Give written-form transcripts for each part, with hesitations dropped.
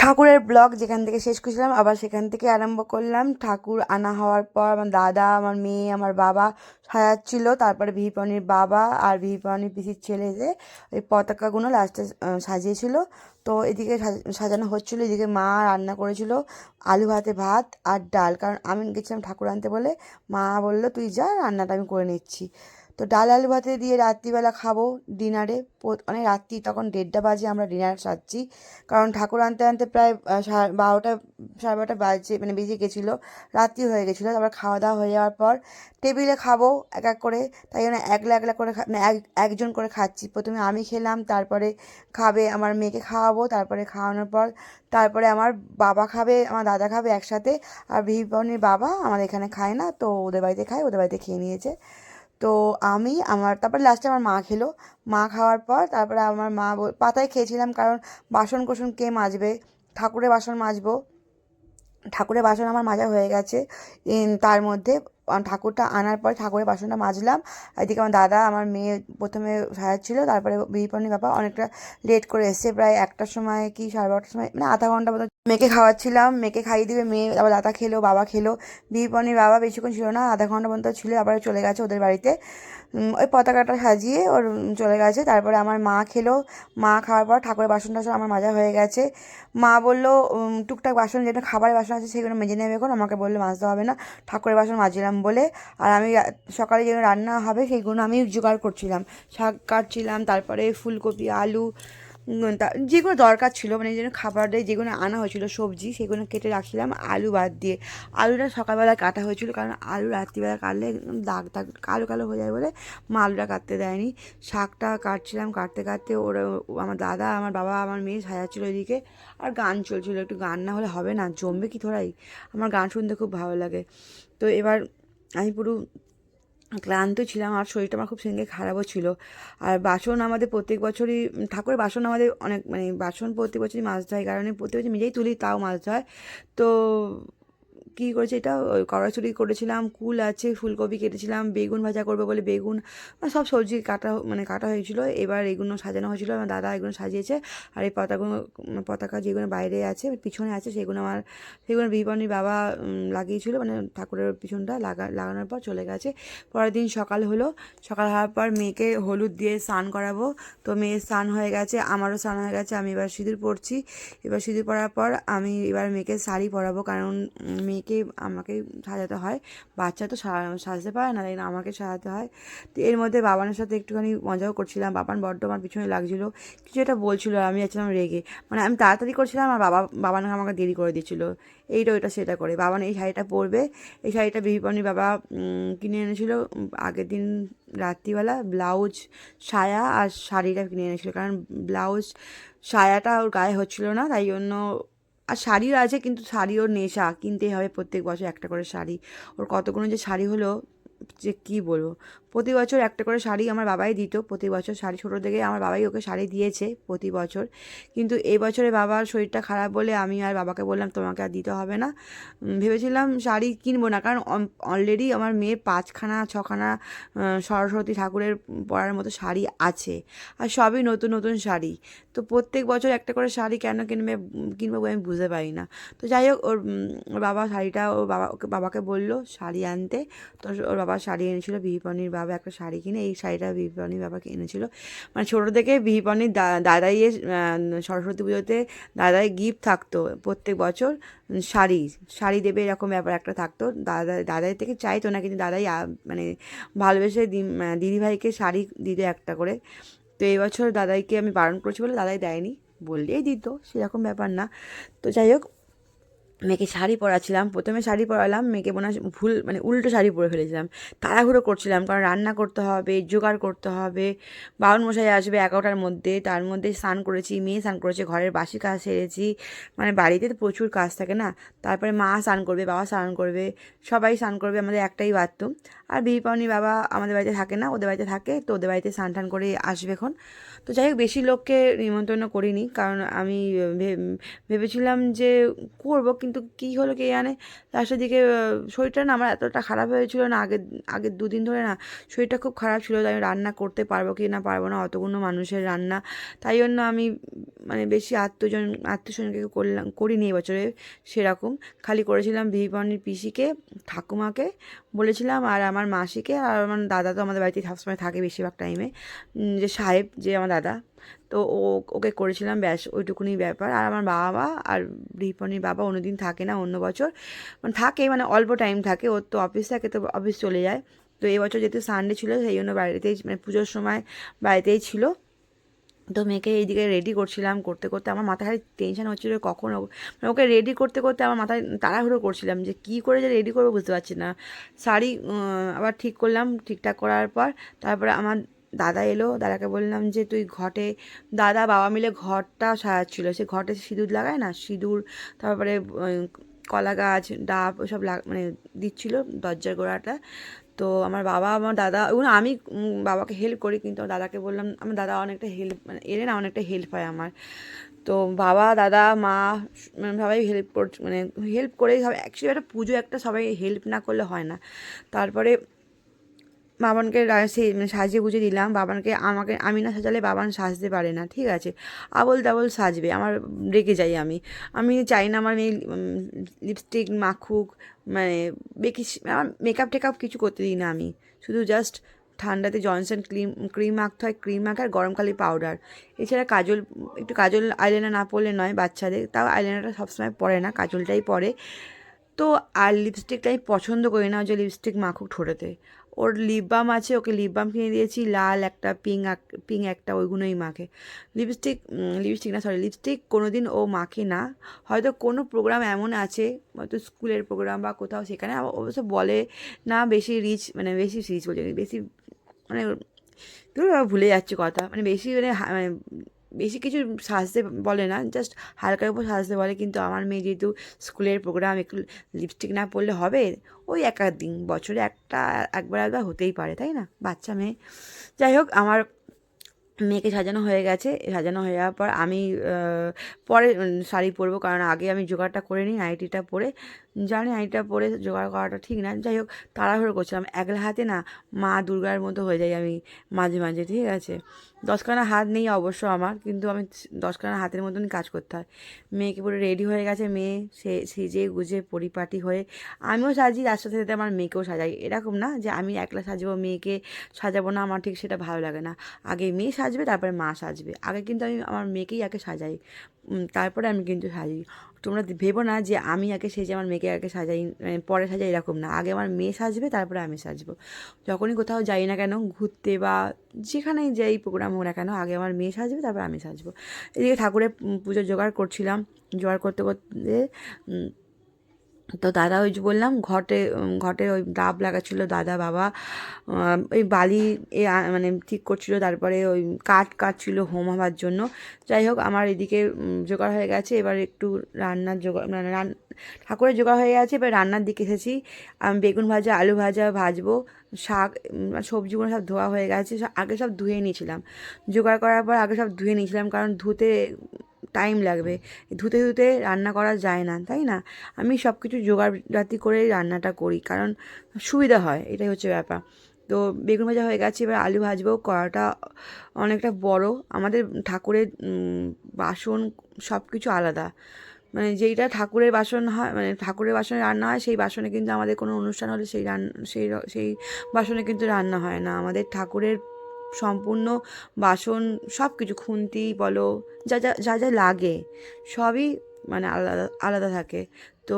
ঠাকুরের ব্লগ যেখান থেকে শেষ করেছিলাম আবার সেখান থেকে আরম্ভ করলাম। ঠাকুর আনা হওয়ার পর আমার দাদা, আমার মেয়ে, আমার বাবা সাজাচ্ছিল। তারপরে বিহিপনির বাবা আর বিহিপনির পিসির ছেলে যে ওই পতাকাগুলো লাস্টে সাজিয়েছিল। তো এদিকে সাজানো হচ্ছিলো, এদিকে মা রান্না করেছিল আলু ভাতে ভাত আর ডাল, কারণ আমি গেছিলাম ঠাকুর আনতে বলে। মা বললো তুই যা, রান্নাটা আমি করে নিচ্ছি। তো ডাল আলু ভাতে দিয়ে রাত্রিবেলা খাবো ডিনারে। অনেক রাত্রি, তখন 1:30 বাজে আমরা ডিনার সারছি, কারণ ঠাকুর আনতে আনতে প্রায় 12টা 12:30 বাজে, মানে বেজে গেছিলো, রাত্রি হয়ে গেছিলো। তারপর খাওয়া দাওয়া হয়ে যাওয়ার পর টেবিলে খাবো এক এক করে, তাই জন্য একলা একলা করে মানে একজন করে খাচ্ছি। প্রথমে আমি খেলাম, তারপরে খাবে আমার মেয়েকে খাওয়াবো, তারপরে খাওয়ানোর পর তারপরে আমার বাবা খাবে, আমার দাদা খাবে একসাথে। আর বিহিপনির বাবা আমাদের এখানে খায় না, তো ওদের বাড়িতে খায়, ওদের বাড়িতে খেয়ে নিয়েছে। তো আমি আমার তারপরে লাস্টে আমার মা খেলো। মা খাওয়ার পর তারপরে আমার মা পাতায় খেয়েছিলাম, কারণ বাসন কোসন কে মাজবে, ঠাকুরের বাসন মাজবো। ঠাকুরের বাসন আমার মাজা হয়ে গেছে। তার মধ্যে ঠাকুরটা আনার পর ঠাকুরের বাসনটা মাজলাম। এদিকে আমার দাদা, আমার মেয়ে প্রথমে সাজাচ্ছিল, তারপরে বিহিপনির বাবা অনেকটা লেট করে এসছে, প্রায় 1টার সময় কি 12:30টার সময়, মানে আধা ঘন্টা মতো মেয়েকে খাওয়াচ্ছিলাম। মেয়েকে খাইয়ে দিবে মেয়ে, আবার দাদা খেলো, বাবা খেলো। বিহিপনির বাবা বেশিক্ষণ ছিল না, আধা ঘন্টা পর্যন্ত ছিল, আবার চলে গেছে ওদের বাড়িতে। ওই পতাকাটা সাজিয়ে ওর চলে গেছে। তারপরে আমার মা খেলো। মা খাওয়ার পর ঠাকুরের বাসন টাসন আমার মাজা হয়ে গেছে। মা বললো টুকটাক বাসন যেটা খাবারের বাসন আছে সেগুলো মেজে নেবে এখন, আমাকে বললো মাজতে হবে না, ঠাকুরের বাসন মাজলাম বলে। আর আমি সকালে যেগুলো রান্না হবে সেইগুলো আমি জোগাড় করছিলাম, শাক কাটছিলাম, তারপরে ফুলকপি, আলু, যেগুলো দরকার ছিল, মানে যেন খাবারে যেগুলো আনা হয়েছিল সবজি, সেগুলো কেটে রাখছিলাম আলু বাদ দিয়ে। আলুটা সকালবেলা কাটা হয়েছিল, কারণ আলু রাত্রিবেলা কাটলে দাগ দাগ কালো কালো হয়ে যায় বলে মা আলুটা কাটতে দেয়নি। শাকটা কাটছিলাম, কাটতে কাটতে ওরা, আমার দাদা, আমার বাবা, আমার মেয়ে সাজাচ্ছিলো এদিকে। আর গান চলছিল, একটু গান না হলে হবে না, জমবে কি থোড়াই। আমার গান শুনতে খুব ভালো লাগে। তো এবার আমি পুরো ক্লান্ত ছিলাম, আর শরীরটা আমার খুব সেদিনকে খারাপও ছিল। আর বাসন আমাদের প্রত্যেক বছরই, ঠাকুরের বাসন আমাদের অনেক, মানে বাসন প্রত্যেক বছরই মাজতে হয়, কারণ প্রত্যেক বছর নিজেই তুলি, তাও মাজতে হয়। তো কী করেছে এটা, ওই কড়াইশুঁটি করেছিলাম, কুল আছে, ফুলকপি কেটেছিলাম, বেগুন ভাজা করবে বলে বেগুন, সব সবজি কাটা, মানে কাটা হয়েছিল। এবার এগুলো সাজানো হয়েছিল, আমার দাদা এগুলো সাজিয়েছে। আর এই পতাকা যেগুলো বাইরে আছে, পিছনে আছে, সেগুলো বিহিপনির বাবা লাগিয়েছিল, মানে ঠাকুরের পিছনটা লাগানোর পর চলে গেছে। পরের দিন সকাল হলো, সকাল হওয়ার পর মেয়েকে হলুদ দিয়ে স্নান করাবো। তো মেয়ের স্নান হয়ে গেছে, আমারও স্নান হয়ে গেছে, আমি এবার সিঁদুর পরছি। এবার সিঁদুর পরার পর আমি এবার মেয়েকে শাড়ি পরাবো, কারণ মেয়েকে আমাকে সাজাতে হয়, বাচ্চা তো সাজতে পারে না, তাই না আমাকে সাজাতে হয়। তো এর মধ্যে বাবানের সাথে একটুখানি মজাও করছিলাম, বাবান বড্ড আমার পিছনে লাগছিলো, কিছু একটা বলছিল, আমি যাচ্ছিলাম রেগে, মানে আমি তাড়াতাড়ি করছিলাম, আর বাবান আমাকে দেরি করে দিচ্ছিলো, এইটা ওইটা সেটা করে। বাবান এই শাড়িটা পরবে, এই শাড়িটা বিহিপনির বাবা কিনে এনেছিলো আগের দিন রাত্রিবেলা। ব্লাউজ, সায়া আর শাড়িটা কিনে এনেছিলো, কারণ ব্লাউজ সায়াটা ওর গায়ে হচ্ছিলো না, তাই জন্য। আর শাড়িও আছে, কিন্তু শাড়ি ওর নেশা, কিনতেই হবে প্রত্যেক বছর একটা করে শাড়ি। ওর কতগুলো যে শাড়ি হলো, যে কী বলবো। প্রতি বছর একটা করে শাড়ি আমার বাবাই দিত, প্রতি বছর শাড়ি, ছোটো থেকে আমার বাবাই ওকে শাড়ি দিয়েছে প্রতি বছর। কিন্তু এই বছরে বাবার শরীরটা খারাপ বলে আমি আর বাবাকে বললাম তোমাকে আর দিতে হবে না। ভেবেছিলাম শাড়ি কিনবো না, কারণ অলরেডি আমার মেয়ে 5খানা 6খানা সরস্বতী ঠাকুরের পরার মতো শাড়ি আছে, আর সবই নতুন নতুন শাড়ি। তো প্রত্যেক বছর একটা করে শাড়ি কেন কিনবো আমি বুঝতে পারি না। তো যাই হোক, ওর বাবা শাড়িটা, ওকে বাবাকে বললো শাড়ি আনতে। তো ওর বাবা শাড়ি এনেছিলো, বিহিপনির বাবা একটা শাড়ি কিনে, এই শাড়িটা বিহিপনির বাবাকে এনেছিলো। মানে ছোটো থেকে বিহিপনির দাদাই সরস্বতী পুজোতে দাদাই গিফট থাকতো প্রত্যেক বছর, শাড়ি শাড়ি দেবে এরকম ব্যাপার একটা থাকতো। দাদাই থেকে চাইতো না, কিন্তু দাদাই মানে ভালোবেসে দিদিভাইকে শাড়ি দিত একটা করে। তো এই বছর দাদাইকে আমি বারণ করেছি বলে দাদাই দেয়নি, বললেই দিত, সেরকম ব্যাপার না। তো যাই হোক, মেয়েকে শাড়ি পরাচ্ছিলাম, প্রথমে শাড়ি পরালাম মেয়েকে, মনে হয় ভুল, মানে উল্টো শাড়ি পরে ফেলেছিলাম, তাড়াহুড়ো করছিলাম, কারণ রান্না করতে হবে, জোগাড় করতে হবে, বাউনমশাই আসবে 11টার মধ্যে, তার মধ্যে স্নান করেছি, মেয়ে স্নান করেছে, ঘরের বাসি কাজ সেরেছি, মানে বাড়িতে তো প্রচুর কাজ থাকে না। তারপরে মা স্নান করবে, বাবা স্নান করবে, সবাই স্নান করবে, আমাদের একটাই বাথরুম। আর বিহিপনি বাবা আমাদের বাড়িতে থাকে না, ওদের বাড়িতে থাকে, তো ওদের বাড়িতে স্নান টান করে আসবে এখন। তো যাই হোক, বেশি লোককে নিমন্ত্রণ করিনি, কারণ আমি ভেবেছিলাম যে করবো, কিন্তু কিন্তু কী হলো কে জানে, লাস্টের দিকে শরীরটা না আমার এতটা খারাপ হয়েছিল না, আগের দুদিন ধরে না শরীরটা খুব খারাপ ছিল, তাই আমি রান্না করতে পারবো কি না পারবো না, অতগুলো মানুষের রান্না, তাই জন্য আমি মানে বেশি আত্মীয়স্বজনকে করিনি এবছরে সেরকম, খালি করেছিলাম বিহিপনির পিসিকে, ঠাকুমাকে বলেছিলাম, আর আমার মাসিকে, আর আমার দাদা তো আমাদের বাড়িতে সবসময় থাকে বেশিরভাগ টাইমে, যে সাহেব যে আমার দাদা, তো ওকে করেছিলাম, ব্যাস ওইটুকুনি ব্যাপার। আর আমার বাবা আর রিপনির বাবা অন্যদিন থাকে না, অন্য বছর মানে থাকে, মানে অল্প টাইম থাকে, ওর তো অফিস থাকে, তো অফিস চলে যায়। তো এবছর যেহেতু সানডে ছিল সেই জন্য বাড়িতেই, মানে পুজোর সময় বাড়িতেই ছিল। তো মেয়েকে এইদিকে রেডি করছিলাম, করতে করতে আমার মাথায় খালি টেনশন হচ্ছিলো কখন মানে ওকে রেডি করতে করতে আমার মাথায় তাড়াহুড়ো করছিলাম যে কী করে যে রেডি করবো বুঝতে পারছি না। শাড়ি আবার ঠিক করলাম, ঠিকঠাক করার পর তারপরে আমার দাদা এলো, দাদাকে বললাম যে তুই ঘটে, দাদা বাবা মিলে ঘরটা সাজাচ্ছিলো, সে ঘটে সিঁদুর লাগায় না, সিঁদুর, তারপরে কলা গাছ, ডাব ওসব মানে দিচ্ছিলো দরজার গোড়াটা। তো আমার বাবা আমার দাদা ওগুলো আমি বাবাকে হেল্প করি, কিন্তু আমার দাদাকে বললাম, আমার দাদা অনেকটা হেল্প মানে এলে না অনেকটা হেল্প হয় আমার। তো বাবা দাদা মা মানে সবাই হেল্প করছে, মানে হেল্প করেই সবাই, অ্যাকচুয়ালি একটা পুজো একটা সবাই হেল্প না করলে হয় না। তারপরে বাবানকে মানে সাজিয়ে গুজিয়ে দিলাম বাবানকে, আমি না সাজালে বাবান সাজতে পারে না, ঠিক আছে, আবল তাবল সাজবে, আমার রেগে যাই আমি চাই না আমার মেয়ে লিপস্টিক মাখুক, মানে আমার মেকআপ টেকআপ কিছু করতে দিই না আমি, শুধু জাস্ট ঠান্ডাতে জনসন ক্রিম মাখতে হয়, ক্রিম মাখে আর গরমকালে পাউডার, এছাড়া কাজল, একটু কাজল আইলাইনার না পরলে নয়, বাচ্চাদের তাও আইলাইনারটা সবসময় পরে না, কাজলটাই পরে। তো আর লিপস্টিকটা আমি পছন্দ করি না যে লিপস্টিক মাখুক ঠোঁটেতে, ওর লিপ বাম আছে, ওকে লিপ বাম কিনে দিয়েছি, লাল একটা পিঙ্ক একটা, ওইগুলোই মাখে। লিপস্টিক না সরি লিপস্টিক কোনো দিন ও মাখে না, হয়তো কোনো প্রোগ্রাম এমন আছে, হয়তো স্কুলের প্রোগ্রাম বা কোথাও, সেখানে অবশ্য বলে না, বেশি রিচ মানে বেশি রিচ বলছে বেশি, মানে ভুলে যাচ্ছি কথা, মানে বেশি মানে বেশি কিছু সাজতে বলে না, জাস্ট হালকার উপর সাজতে বলে, কিন্তু আমার মেয়ে যেহেতু স্কুলের প্রোগ্রাম, একটু লিপস্টিক না পরলে হবে, ওই এক আধ দিন বছরে একবার হতেই পারে, তাই না, বাচ্চা মেয়ে। যাই হোক, আমার মেয়েকে সাজানো হয়ে গেছে, সাজানো হয়ে যাওয়ার পর আমি পরে শাড়ি পরবো, কারণ আগে আমি জোগাড়টা করে নিই, নাইটিটা পরে, জানি নাইটিটা পরে জোগাড় করাটা ঠিক না, যাই হোক তাড়াহুড়ো করছিলাম, একলা হাতে না মা দুর্গার মতো হয়ে যাই আমি মাঝে মাঝে, ঠিক আছে, 10খানা হাত নেই অবশ্য আমার, কিন্তু আমি 10খানা হাতের মতনই কাজ করতে হয়। মেয়েকে পুরো রেডি হয়ে গেছে, মেয়ে সেজে গুজে পরিপাটি হয়ে, আমিও সাজি, তার সাথে সাথে আমার মেয়েকেও সাজাই, এরকম না যে আমি একলা সাজবো মেয়েকে সাজাবো না, আমার ঠিক সেটা ভালো লাগে না, আগে মেয়ে সাজবে তারপরে মা সাজবে, আগে কিন্তু আমি আমার মেয়েকেই আগে সাজাই, তারপরে আমি কিন্তু সাজি। তোমরা ভেবো না যে আমি আগে সেজে আমার মেয়েকে আগে সাজাই, মানে পরে সাজাই, এরকম না, আগে আমার মেয়ে সাজবে তারপরে আমি সাজবো। যখনই কোথাও যাই না কেন ঘুরতে বা যেখানেই যাই প্রোগ্রাম হোক না কেন, আগে আমার মেয়ে সাজবে তারপর আমি সাজবো। এদিকে ঠাকুরের পুজোর জোগাড় করছিলাম, জোগাড় করতে করতে তো দাদা ওই যে বললাম ঘটে ওই ডাব লাগাচ্ছিলো দাদা বাবা, ওই বালি মানে ঠিক করছিল, তারপরে ওই কাটছিল হোম হওয়ার জন্য। যাই হোক আমার এদিকে জোগাড় হয়ে গেছে, এবার একটু রান্নার জোগাড় মানে ঠাকুরের জোগাড় হয়ে গেছে, এবার রান্নার দিকে এসেছি। আমি বেগুন ভাজা আলু ভাজা ভাজবো, শাক সবজিগুলো সব ধোয়া হয়ে গেছে, আগে সব ধুয়ে নিয়েছিলাম, জোগাড় করার পর আগে সব ধুয়ে নিয়েছিলাম, কারণ ধুতে টাইম লাগবে, ধুতে ধুতে রান্না করা যায় না, তাই না, আমি সব কিছু জোগাড়জাতি করেই রান্নাটা করি, কারণ সুবিধা হয়, এটাই হচ্ছে ব্যাপার। তো বেগুন ভাজা হয়ে গেছে, এবার আলু ভাজবো, কড়াটা অনেকটা বড়, আমাদের ঠাকুরের বাসন সব কিছু আলাদা, মানে যেইটা ঠাকুরের বাসন হয়, মানে ঠাকুরের বাসনে রান্না হয়, সেই বাসনে কিন্তু আমাদের কোনো অনুষ্ঠান হলে সেই বাসনে কিন্তু রান্না হয় না, আমাদের ঠাকুরের সম্পূর্ণ বাসন সব কিছু, খুন্তি বলো, যা যা যা যা লাগে সবই মানে আলাদা আলাদা থাকে। তো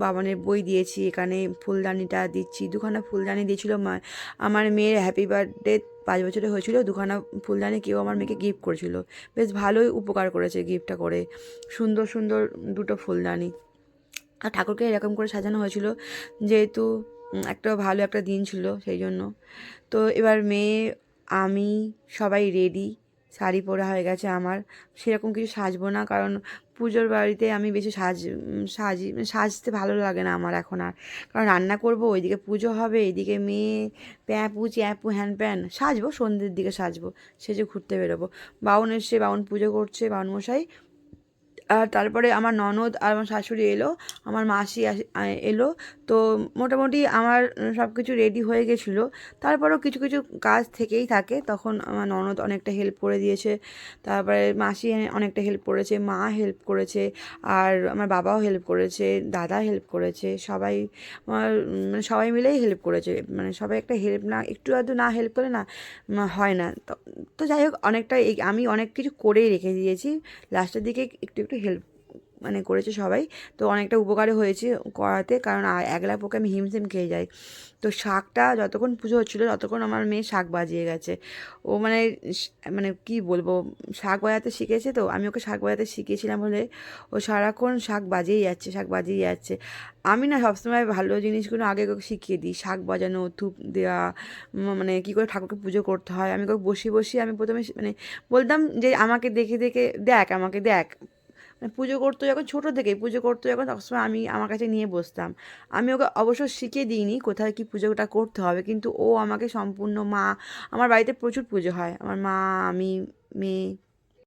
বাবানের বই দিয়েছি, এখানে ফুলদানিটা দিচ্ছি, 2খানা ফুলদানি দিয়েছিল আমার মেয়ের হ্যাপি বার্থডে 5 বছরে হয়েছিল, 2খানা ফুলদানি কেউ আমার মেয়েকে গিফট করেছিল, বেশ ভালোই উপকার করেছে গিফটটা করে, সুন্দর সুন্দর 2টো ফুলদানি। আর ঠাকুরকে এরকম করে সাজানো হয়েছিল যেহেতু একটা ভালো একটা দিন ছিল সেই জন্য। তো এবার মেয়ে আমি সবাই রেডি, শাড়ি পরা হয়ে গেছে আমার, সেরকম কিছু সাজবো না, কারণ পুজোর বাড়িতে আমি বেশি সাজতে ভালো লাগে না আমার এখন আর, কারণ রান্না করবো, ওইদিকে পুজো হবে, এইদিকে মেয়ে প্যাঁপু চ্যাপু হ্যান প্যান, সাজবো সন্ধ্যের দিকে সাজবো, সেজে ঘুরতে বেরোবো। বাউন এসছে, বাউন পুজো করছে, বাউন মশাই, আর তারপরে আমার ননদ আর আমার শাশুড়ি এলো, আমার মাসি এলো। তো মোটামুটি আমার সব কিছু রেডি হয়ে গেছিলো। তারপরেও কিছু কিছু কাজ থেকেই থাকে, তখন আমার ননদ অনেকটা হেল্প করে দিয়েছে, তারপরে মাসি অনেকটা হেল্প করেছে, মা হেল্প করেছে, আর আমার বাবাও হেল্প করেছে, দাদা হেল্প করেছে, সবাই আমার মানে সবাই মিলেই হেল্প করেছে। মানে সবাই একটা হেল্প না, একটু আধটু না হেল্প করে না হয় না। তো তো যাই হোক, অনেকটা আমি অনেক কিছু করেই রেখে দিয়েছি, লাস্টের দিকে একটু একটু হেল্প মানে করেছে সবাই। তো অনেকটা উপকারও হয়েছে করাতে, কারণ একলা পক্ষে আমি হিমশিম খেয়ে যাই। তো শাকটা যতক্ষণ পুজো হচ্ছিলো ততক্ষণ আমার মেয়ে শাক বাজিয়ে গেছে। ও মানে মানে কি বলবো, শাক বাজাতে শিখেছে, তো আমি ওকে শাক বাজাতে শিখিয়েছিলাম বলে ও সারাক্ষণ শাক বাজিয়েই যাচ্ছে, শাক বাজিয়ে যাচ্ছে। আমি না সবসময় ভালো জিনিসগুলো আগে ওকে শিখিয়ে দিই, শাক বাজানো, ধূপ দেওয়া, মানে কী করে ঠাকুরকে পুজো করতে হয়। আমি ওকে বসিয়ে বসিয়ে আমি প্রথমে মানে বলতাম যে আমাকে দেখে দেখে দেখ, আমাকে দেখ। মানে পুজো করতো যখন, ছোটো থেকেই পুজো করতো যখন, সবসময় আমি আমার কাছে নিয়ে বসতাম। আমি ওকে অবশ্য শিখিয়ে দিইনি কোথায় কী পুজোটা করতে হবে, কিন্তু ও আমাকে সম্পূর্ণ আমার বাড়িতে প্রচুর পুজো হয়, আমার মা, আমি, মেয়ে,